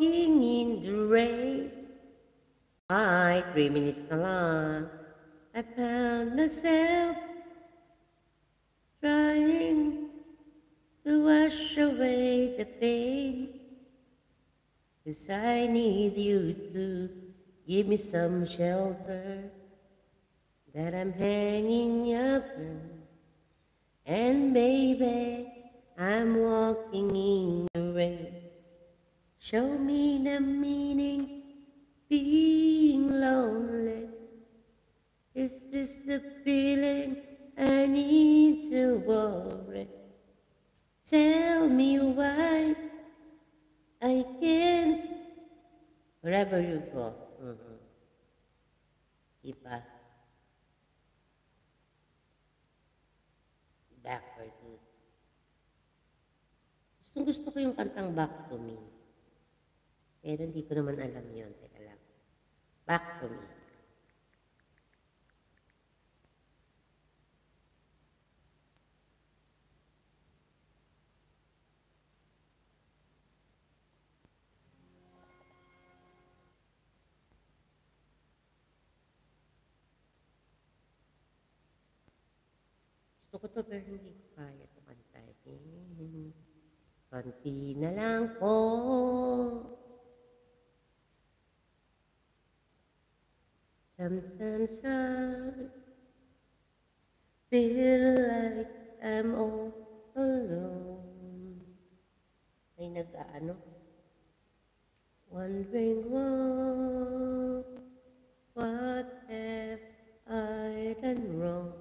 walking in the rain. 3 minutes na lang. I found myself trying to wash away the pain. 'Cause I need you to give me some shelter that I'm hanging up in. And baby, I'm walking in the rain. Show me the meaning being lonely. Is this the feeling I need to worry? Tell me why I can't. Wherever you go. Diba? Backward. Gusto ko yung kantang Back to Me. Pero hindi ko naman alam yun. Teka lang. Back to Me. Gusto ko to pero hindi ko kaya ito kantahin. Konti na lang po. Sometimes I feel like I'm all alone. Ay nag-ano? Wondering what have I done wrong?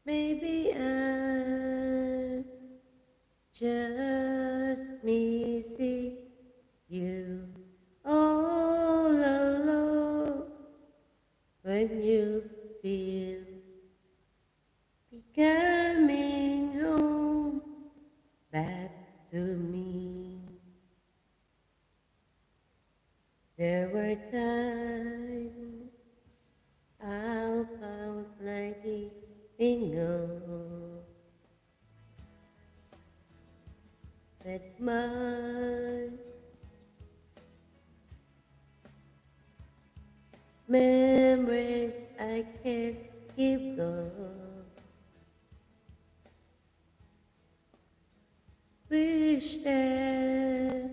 Maybe I'm just missing you all alone. When you feel me coming home back to me. There were times I'll count like bingo, that my memories I can't keep going. Wish that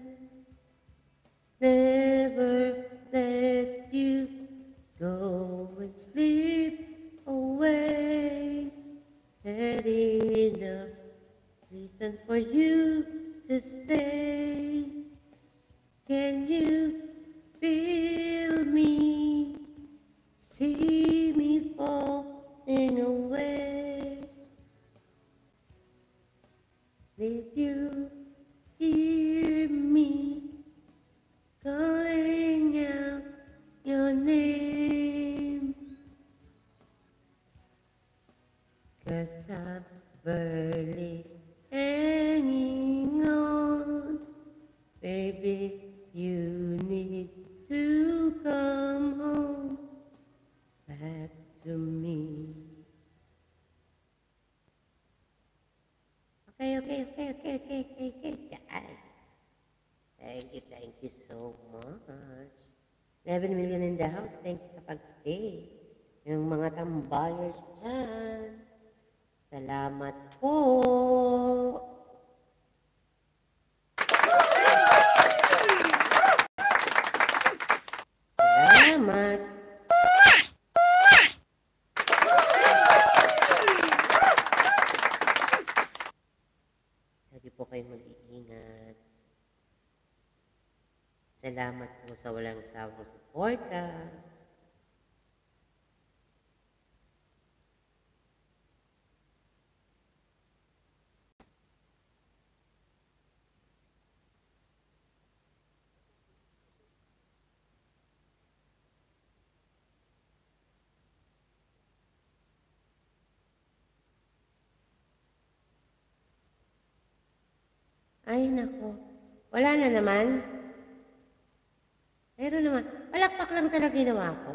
never let you go and sleep away. Had enough reason for you to stay. Can you feel me? See me falling away. Did you hear me calling out your name? 'Cause I'm barely hanging on. Baby, you need to come home back to me. Okay, guys. Thank you so much. 11 million in the house. Thanks sa pagstay. Yung mga tambayers dyan. Salamat po. Salamat. Lagi po kayo mag-iingat. Salamat po sa walang sawang suporta. Ay, nako. Wala na naman. Meron naman. Palakpak lang talaga ginawa ko.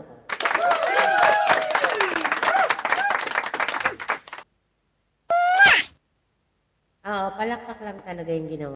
Oo, palakpak lang talaga yung ginawa.